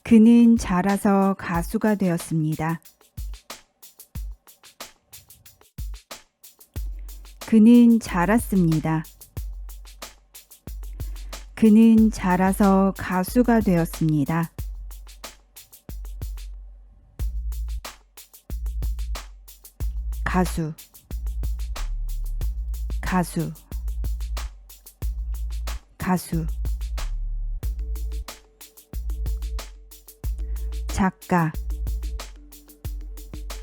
그는 자라서 가수가 되었습니다. 그는 자랐습니다. 그는 자라서 가수가 되었습니다. 가수, 가수, 가수. 작가,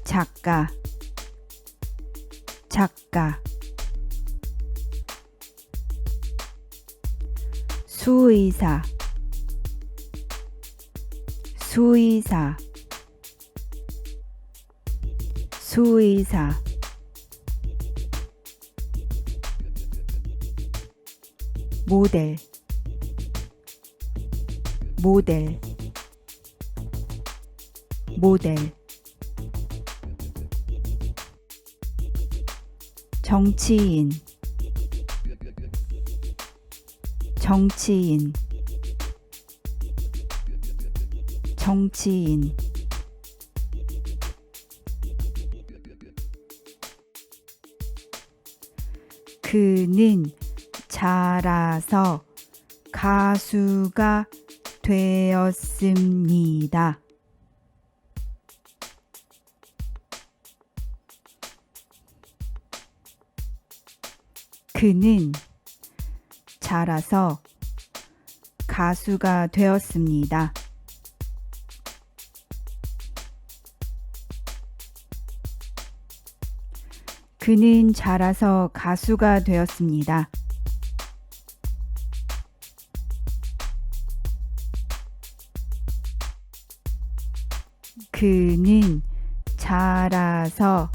작가, 작가. 수의사, 수의사, 수의사. 모델, 모델, 모델. 정치인, 정치인, 정치인. 그는 자라서 가수가 되었습니다. 그는 자라서 가수가 되었습니다. 그는 자라서 가수가 되었습니다. 그는 자라서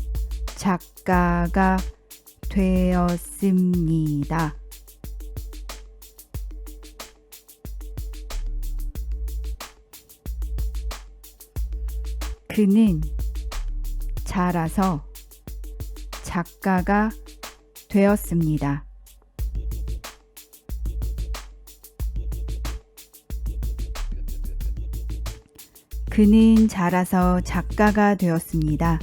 작가가 되었습니다. 그는 자라서 작가가 되었습니다. 그는 자라서 작가가 되었습니다.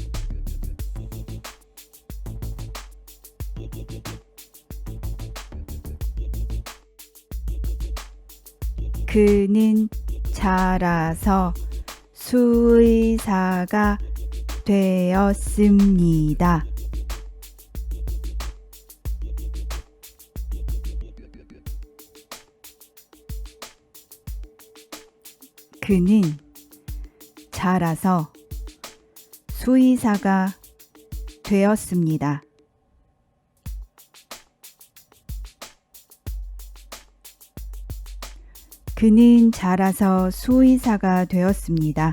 그는 자라서 수의사가 되었습니다. 그는 자라서 수의사가 되었습니다. 그는 자라서 수의사가 되었습니다.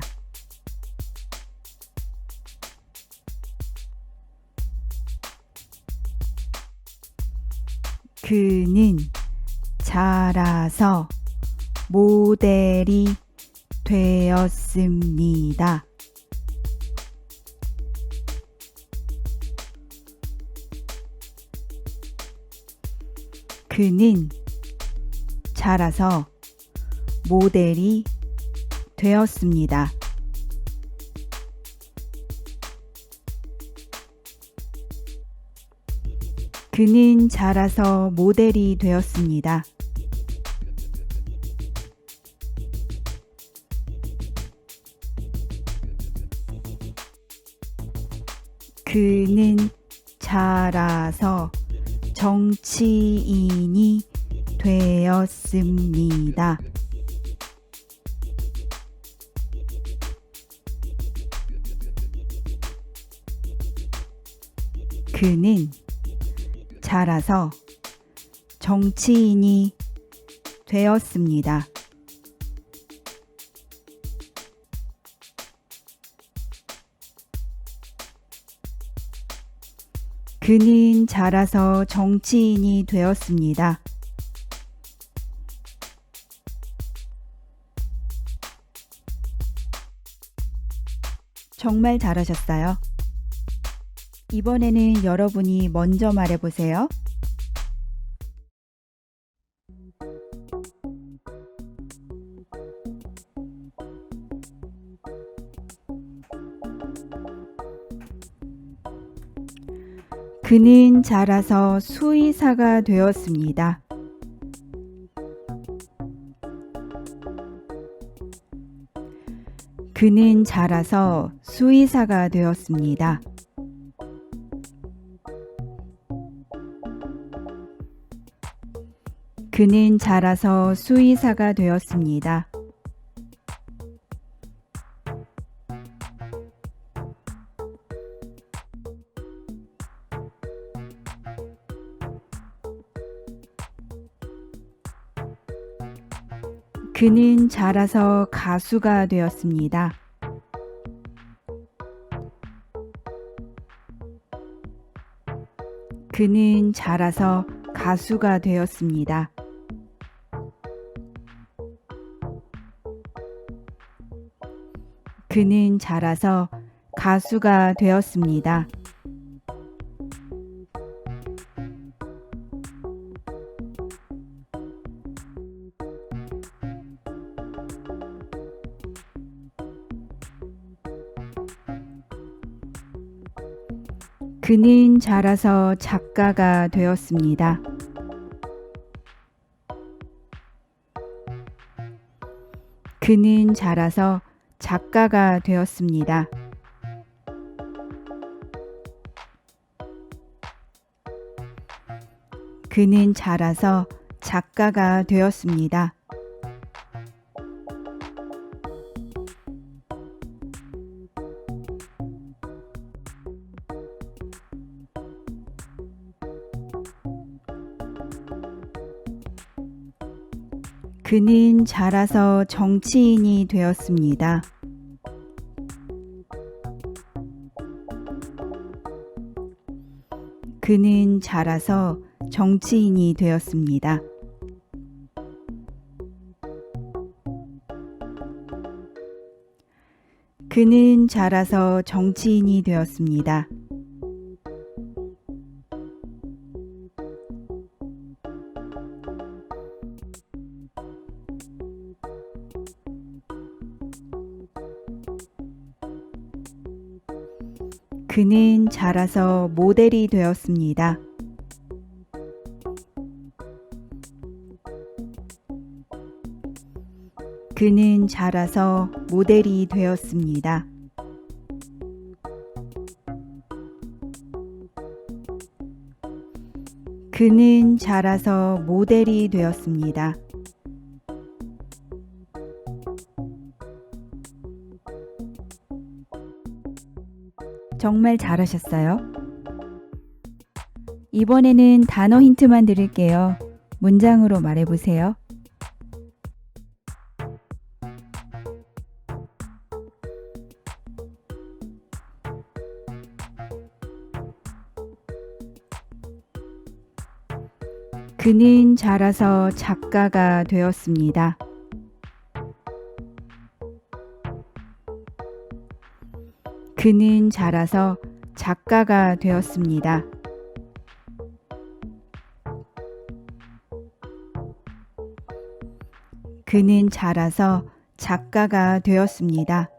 그는 자라서 모델이 되었습니다. 그는 자라서 모델이 되었습니다. 그는 자라서 모델이 되었습니다. 그는 자라서 정치인이 되었습니다. 그는 자라서 정치인이 되었습니다. 그는 자라서 정치인이 되었습니다. 정말 잘하셨어요. 이번에는 여러분이 먼저 말해보세요. 그는 자라서 수의사가 되었습니다. 그는 자라서 수의사가 되었습니다. 그는 자라서 수의사가 되었습니다. 그는 자라서 가수가 되었습니다. 그는 자라서 가수가 되었습니다. 그는 자라서 가수가 되었습니다. 그는 자라서 작가가 되었습니다. 그는 자라서 작가가 되었습니다. 그는 자라서 작가가 되었습니다. 그는 자라서 정치인이 되었습니다. 그는 자라서 정치인이 되었습니다. 그는 자라서 정치인이 되었습니다. 그는 자라서 모델이 되었습니다. 그는 자라서 모델이 되었습니다. 그는 자라서 모델이 되었습니다. 정말 잘하셨어요. 이번에는 단어 힌트만 드릴게요. 문장으로 말해보세요. 그는 자라서 작가가 되었습니다. 그는 자라서 작가가 되었습니다. 그는 자라서 작가가 되었습니다.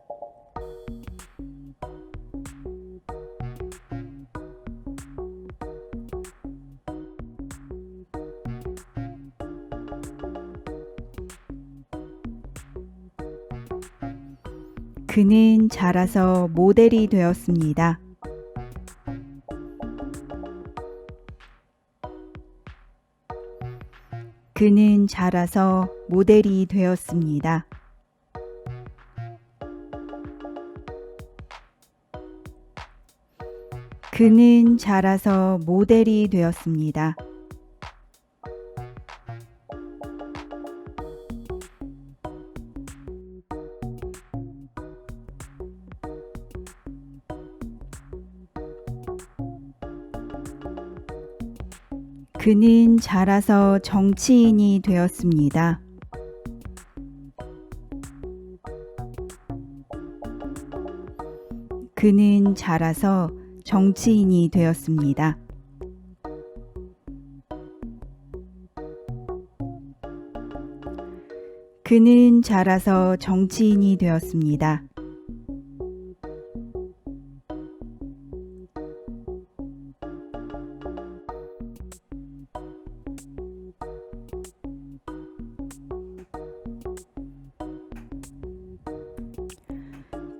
그는 자라서 모델이 되었습니다. 그는 자라서 모델이 되었습니다. 그는 자라서 모델이 되었습니다. 그는 자라서 정치인이 되었습니다. 그는 자라서 정치인이 되었습니다. 그는 자라서 정치인이 되었습니다.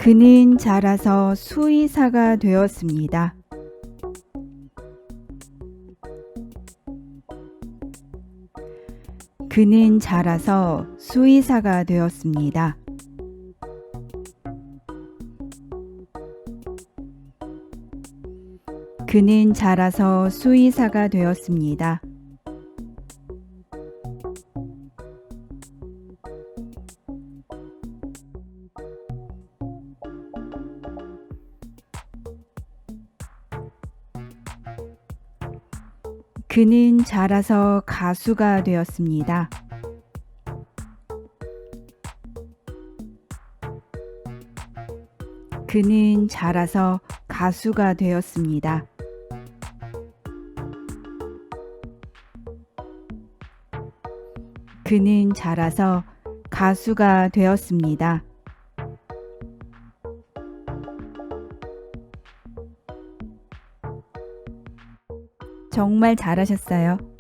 그는 자라서 수의사가 되었습니다. 그는 자라서 수의사가 되었습니다. 그는 자라서 수의사가 되었습니다. 그는 자라서 가수가 되었습니다. 그는 자라서 가수가 되었습니다. 그는 자라서 가수가 되었습니다. 정말 잘하셨어요.